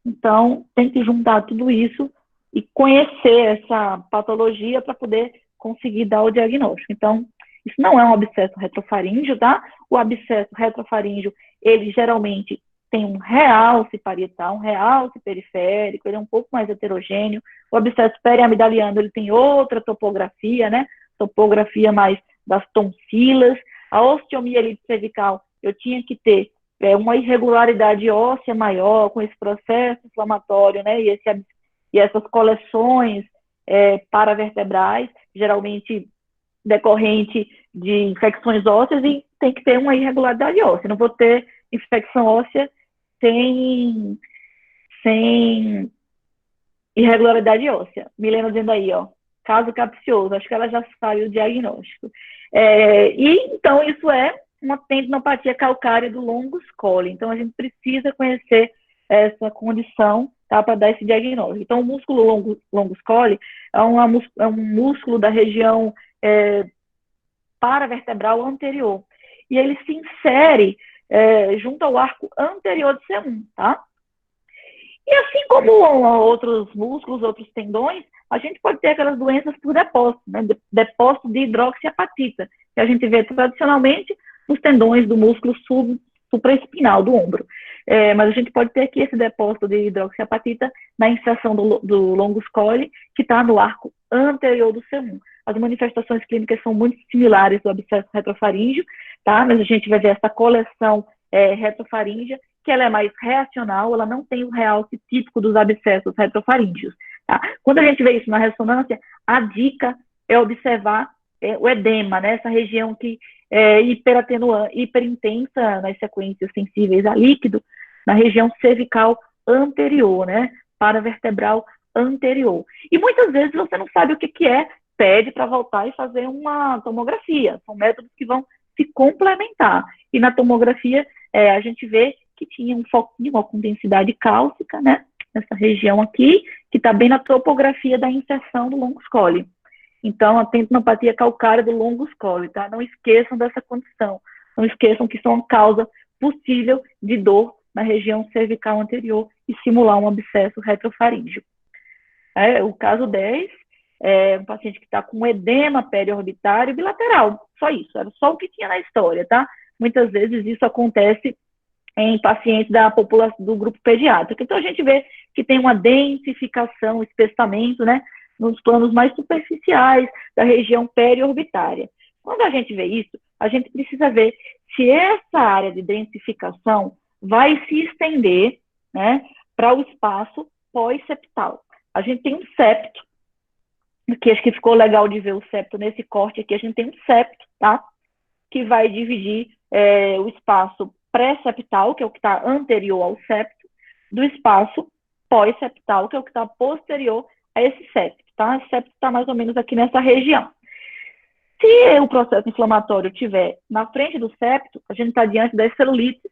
Então, tem que juntar tudo isso e conhecer essa patologia para poder conseguir dar o diagnóstico. Então, isso não é um abscesso retrofaríngeo, tá? O abscesso retrofaríngeo, ele geralmente tem um realce parietal, um realce periférico, ele é um pouco mais heterogêneo. O abscesso periamidaliano, ele tem outra topografia, né? Topografia mais das tonsilas. A osteomielite cervical, eu tinha que ter uma irregularidade óssea maior com esse processo inflamatório, né? E essas coleções paravertebrais, geralmente decorrente de infecções ósseas, e tem que ter uma irregularidade óssea. Não vou ter infecção óssea sem irregularidade óssea. Milena dizendo aí, ó, caso capcioso, acho que ela já sabe o diagnóstico. E então isso é uma tendinopatia calcária do longus colli. Então a gente precisa conhecer essa condição, tá, para dar esse diagnóstico. Então o músculo longus colli é um músculo da região paravertebral anterior. E ele se insere junto ao arco anterior de C1, tá? E assim como outros músculos, outros tendões, a gente pode ter aquelas doenças por depósito, né? Depósito de hidroxiapatita, que a gente vê tradicionalmente nos tendões do músculo supraespinal do ombro. Mas a gente pode ter aqui esse depósito de hidroxiapatita na inserção do longus colli, que está no arco anterior do C1. As manifestações clínicas são muito similares do abscesso retrofaríngeo, tá? Mas a gente vai ver essa coleção retrofaríngea, que ela é mais reacional, ela não tem o realce típico dos abscessos retrofaríngeos, tá? Quando a gente vê isso na ressonância, a dica é observar o edema, né? Essa região que é hiperintensa nas sequências sensíveis a líquido, na região cervical anterior, né? Paravertebral anterior. E muitas vezes você não sabe o que é, pede para voltar e fazer uma tomografia. São métodos que vão se complementar. E na tomografia, a gente vê que tinha um foquinho com densidade cálcica, né? Nessa região aqui, que está bem na topografia da inserção do longus colli. Então, a tendinopatia calcária do longus colli, tá? Não esqueçam dessa condição. Não esqueçam que isso é uma causa possível de dor na região cervical anterior e simular um abscesso retrofaríngeo. O caso 10 é um paciente que está com edema periorbitário bilateral. Só isso, era só o que tinha na história, tá? Muitas vezes isso acontece em pacientes da população do grupo pediátrico. Então, a gente vê que tem uma densificação, espessamento, né, nos planos mais superficiais da região periorbitária. Quando a gente vê isso, a gente precisa ver se essa área de densificação vai se estender, né, para o espaço pós-septal. A gente tem um septo, que acho que ficou legal de ver o septo nesse corte aqui, a gente tem um septo, tá, que vai dividir o espaço pré-septal, que é o que está anterior ao septo, do espaço pós-septal, que é o que está posterior a esse septo, tá? Esse septo está mais ou menos aqui nessa região. Se o processo inflamatório estiver na frente do septo, a gente está diante das celulites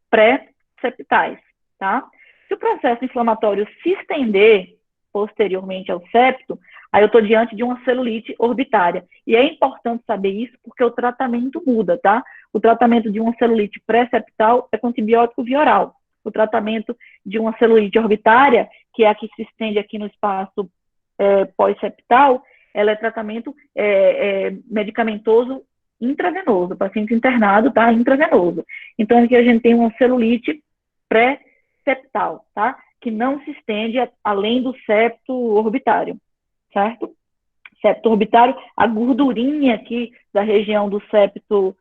pré-septais, tá? Se o processo inflamatório se estender posteriormente ao septo, aí eu estou diante de uma celulite orbitária. E é importante saber isso porque o tratamento muda, tá? O tratamento de uma celulite pré-septal é com antibiótico via oral. O tratamento de uma celulite orbitária, que é a que se estende aqui no espaço pós-septal, ela é tratamento medicamentoso intravenoso, paciente internado, tá? Intravenoso. Então, aqui a gente tem uma celulite pré-septal, tá? Que não se estende além do septo orbitário, certo? Septo orbitário, a gordurinha aqui da região do septo,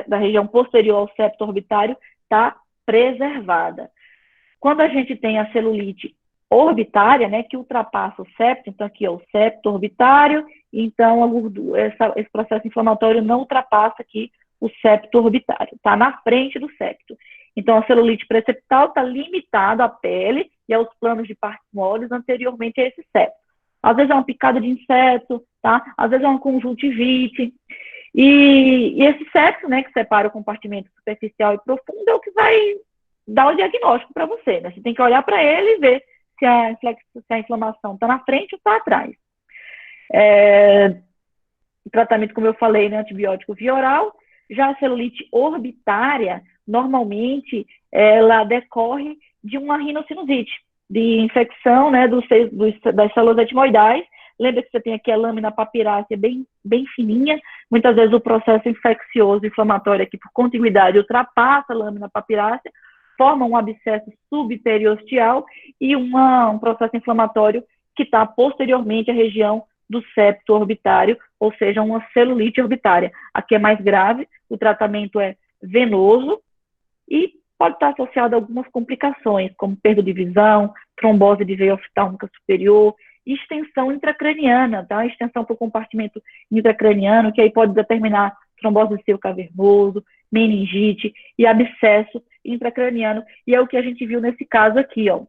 da região posterior ao septo orbitário, está preservada. Quando a gente tem a celulite orbitária, né, que ultrapassa o septo, então aqui é o septo orbitário, então a gordura, esse processo inflamatório não ultrapassa aqui o septo orbitário, está na frente do septo. Então, a celulite pré-septal está limitada à pele e aos planos de partes moles anteriormente a esse septo. Às vezes é uma picada de inseto, tá? Às vezes é uma conjuntivite. E esse septo, né, que separa o compartimento superficial e profundo, é o que vai dar o diagnóstico para você, né? Você tem que olhar para ele e ver se a inflamação está na frente ou está atrás. O tratamento, como eu falei, né, antibiótico via oral. Já a celulite orbitária, normalmente, ela decorre de uma rinocinusite, de infecção, né, das células etimoidais. Lembra que você tem aqui a lâmina papirácea bem fininha. Muitas vezes o processo infeccioso inflamatório aqui por contiguidade ultrapassa a lâmina papirácea, forma um abscesso subperiosteal e um processo inflamatório que está posteriormente à região do septo orbitário, ou seja, uma celulite orbitária. Aqui é mais grave, o tratamento é venoso e pode estar associado a algumas complicações, como perda de visão, trombose de veia oftálmica superior, extensão intracraniana, tá? Extensão para o compartimento intracraniano, que aí pode determinar trombose de seio cavernoso, meningite e abscesso intracraniano. E é o que a gente viu nesse caso aqui, ó.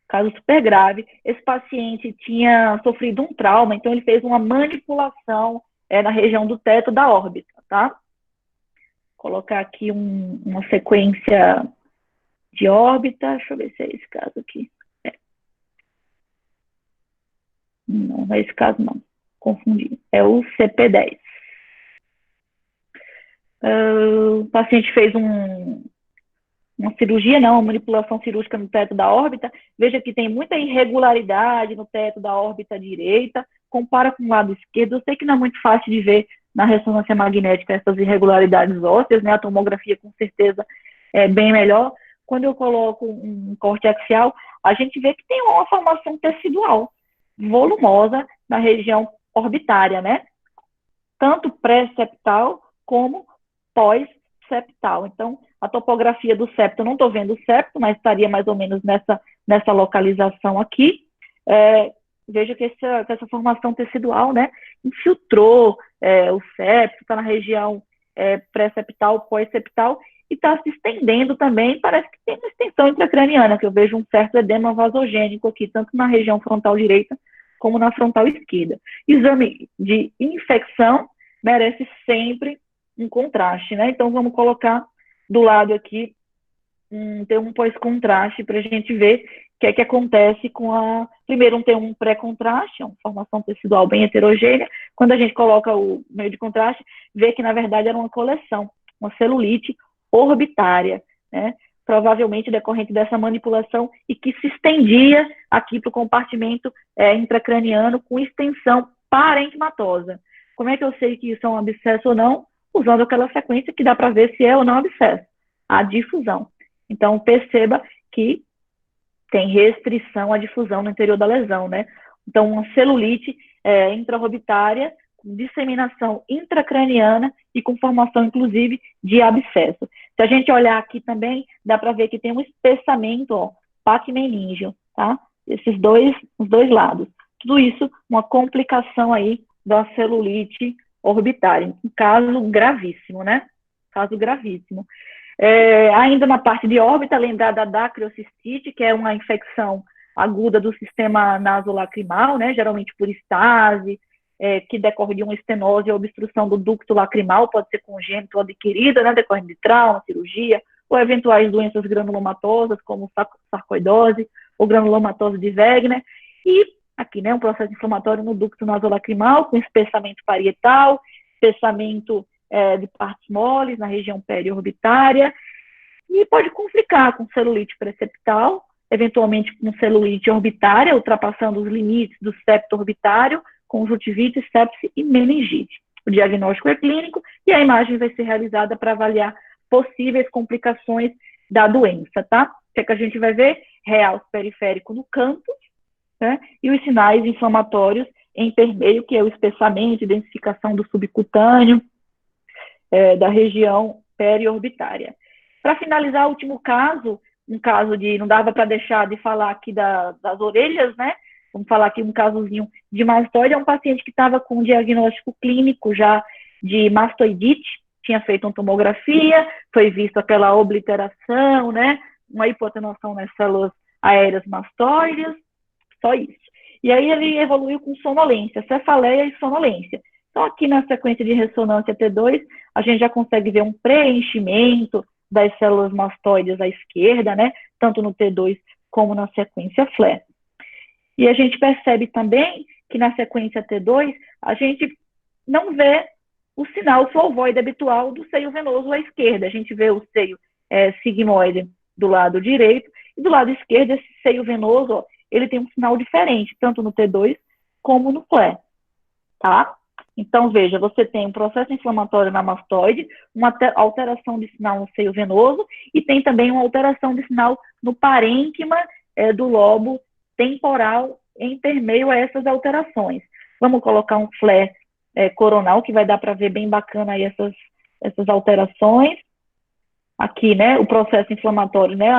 Caso super grave. Esse paciente tinha sofrido um trauma, então ele fez uma manipulação na região do teto da órbita, tá? Vou colocar aqui uma sequência de órbita. Deixa eu ver se é esse caso aqui. Não é esse caso, não. Confundi. É o CP10. O paciente fez uma cirurgia, não, uma manipulação cirúrgica no teto da órbita. Veja que tem muita irregularidade no teto da órbita direita. Compara com o lado esquerdo. Eu sei que não é muito fácil de ver na ressonância magnética essas irregularidades ósseas, né? A tomografia com certeza é bem melhor. Quando eu coloco um corte axial, a gente vê que tem uma formação tecidual volumosa na região orbitária, né? Tanto pré-septal como pós-septal. Então, a topografia do septo, eu não estou vendo o septo, mas estaria mais ou menos nessa localização aqui. Veja que essa formação tecidual, né, infiltrou o septo, está na região pré-septal, pós-septal, e está se estendendo também, parece que tem uma extensão intracraniana, que eu vejo um certo edema vasogênico aqui, tanto na região frontal direita como na frontal esquerda. Exame de infecção merece sempre um contraste, né? Então, vamos colocar do lado aqui, ter um pós-contraste para a gente ver o que é que acontece com a... Primeiro, tem um pré-contraste, uma formação tecidual bem heterogênea. Quando a gente coloca o meio de contraste, vê que, na verdade, era uma coleção, uma celulite orbitária, né? Provavelmente decorrente dessa manipulação e que se estendia aqui para o compartimento intracraniano com extensão parenquimatosa. Como é que eu sei que isso é um abscesso ou não? Usando aquela sequência que dá para ver se é ou não abscesso, a difusão. Então, perceba que tem restrição à difusão no interior da lesão, né? Então, uma celulite intraorbitária, com disseminação intracraniana e com formação, inclusive, de abscesso. Se a gente olhar aqui também, dá para ver que tem um espessamento, ó, pacmeníngeo, tá? Os dois lados. Tudo isso, uma complicação aí da celulite orbitária. Um caso gravíssimo, né? Caso gravíssimo. Ainda na parte de órbita, lembrar da dacriocistite, que é uma infecção aguda do sistema nasolacrimal, né? Geralmente por estase, que decorre de uma estenose ou obstrução do ducto lacrimal, pode ser congênita ou adquirida, né? Decorrendo de trauma, cirurgia, ou eventuais doenças granulomatosas, como sarcoidose ou granulomatose de Wegener. E aqui, né? Um processo inflamatório no ducto nasolacrimal, com espessamento parietal, espessamento de partes moles na região periorbitária, e pode complicar com celulite preceptal, eventualmente com celulite orbitária, ultrapassando os limites do septo orbitário, conjuntivite, sepse e meningite. O diagnóstico é clínico e a imagem vai ser realizada para avaliar possíveis complicações da doença, tá? O que é que a gente vai ver? Realce periférico no canto, né? E os sinais inflamatórios em permeio, que é o espessamento, identificação do subcutâneo, da região periorbitária. Para finalizar, o último caso, um caso de, não dava para deixar de falar aqui das orelhas, né? Vamos falar aqui um casozinho de mastoide, é um paciente que estava com um diagnóstico clínico já de mastoidite, tinha feito uma tomografia, foi visto aquela obliteração, né? Uma hipotenuação nas células aéreas mastoides, só isso. E aí ele evoluiu com sonolência, cefaleia e sonolência. Então, aqui na sequência de ressonância T2, a gente já consegue ver um preenchimento das células mastoides à esquerda, né? Tanto no T2 como na sequência FLE. E a gente percebe também que na sequência T2, a gente não vê o sinal flovoide habitual do seio venoso à esquerda. A gente vê o seio sigmoide do lado direito, e do lado esquerdo, esse seio venoso, ó, ele tem um sinal diferente, tanto no T2 como no FLE, tá? Então, veja, você tem um processo inflamatório na mastoide, uma alteração de sinal no seio venoso e tem também uma alteração de sinal no parênquima do lobo temporal em permeio a essas alterações. Vamos colocar um flare coronal, que vai dar para ver bem bacana aí essas alterações. Aqui, né, o processo inflamatório, né,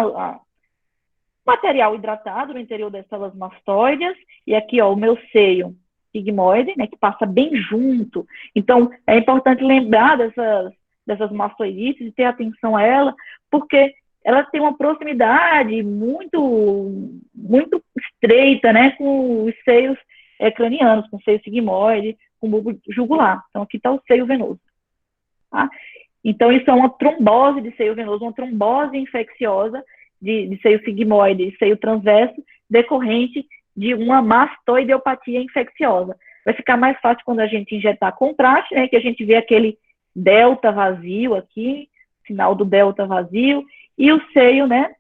material hidratado no interior das células mastoides, e aqui, ó, o meu seio sigmoide, né, que passa bem junto. Então, é importante lembrar dessas mastoidites e ter atenção a ela, porque ela tem uma proximidade muito, muito estreita, né, com os seios cranianos, com o seio sigmoide, com o bulbo jugular. Então, aqui está o seio venoso. Tá? Então, isso é uma trombose de seio venoso, uma trombose infecciosa de seio sigmoide e seio transverso, decorrente de uma mastoideopatia infecciosa. Vai ficar mais fácil quando a gente injetar contraste, né, que a gente vê aquele delta vazio aqui, sinal do delta vazio, e o seio, né,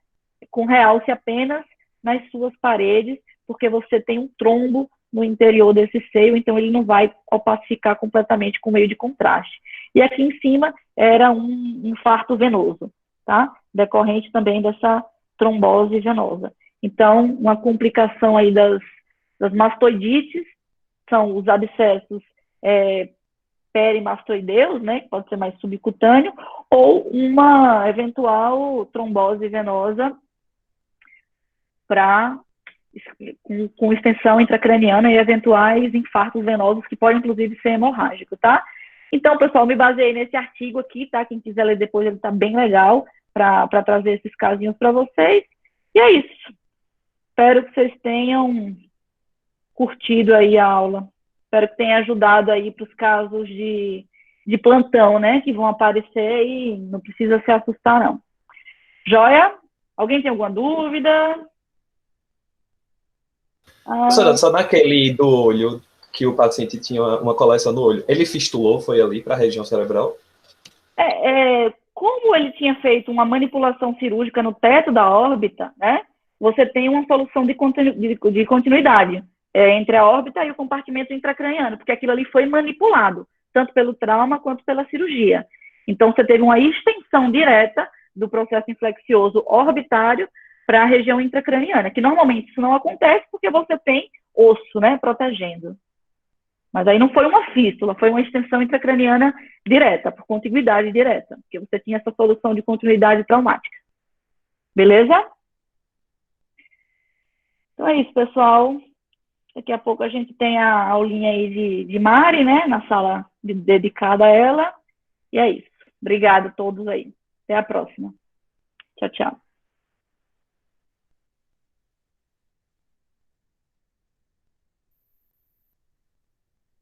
com realce apenas nas suas paredes, porque você tem um trombo no interior desse seio, então ele não vai opacificar completamente com o meio de contraste. E aqui em cima era um infarto venoso, tá? Decorrente também dessa trombose venosa. Então, uma complicação aí das mastoidites são os abscessos perimastoideus, né, que pode ser mais subcutâneo, ou uma eventual trombose venosa com extensão intracraniana e eventuais infartos venosos que podem, inclusive, ser hemorrágicos, tá? Então, pessoal, me baseei nesse artigo aqui, tá? Quem quiser ler depois, ele tá bem legal para trazer esses casinhos para vocês. E é isso. Espero que vocês tenham curtido aí a aula. Espero que tenha ajudado aí para os casos de plantão, né? Que vão aparecer e não precisa se assustar, não. Joia? Alguém tem alguma dúvida? Professora, só naquele do olho, que o paciente tinha uma coleção no olho, ele fistulou, foi ali para a região cerebral? Como ele tinha feito uma manipulação cirúrgica no teto da órbita, né? Você tem uma solução de continuidade entre a órbita e o compartimento intracraniano, porque aquilo ali foi manipulado, tanto pelo trauma quanto pela cirurgia. Então, você teve uma extensão direta do processo infleccioso orbitário para a região intracraniana, que normalmente isso não acontece porque você tem osso, né, protegendo. Mas aí não foi uma fístula, foi uma extensão intracraniana direta, por contiguidade direta, porque você tinha essa solução de continuidade traumática. Beleza? Então é isso, pessoal. Daqui a pouco a gente tem a aulinha aí de Mari, né, na sala dedicada a ela. E é isso. Obrigada a todos aí. Até a próxima. Tchau, tchau.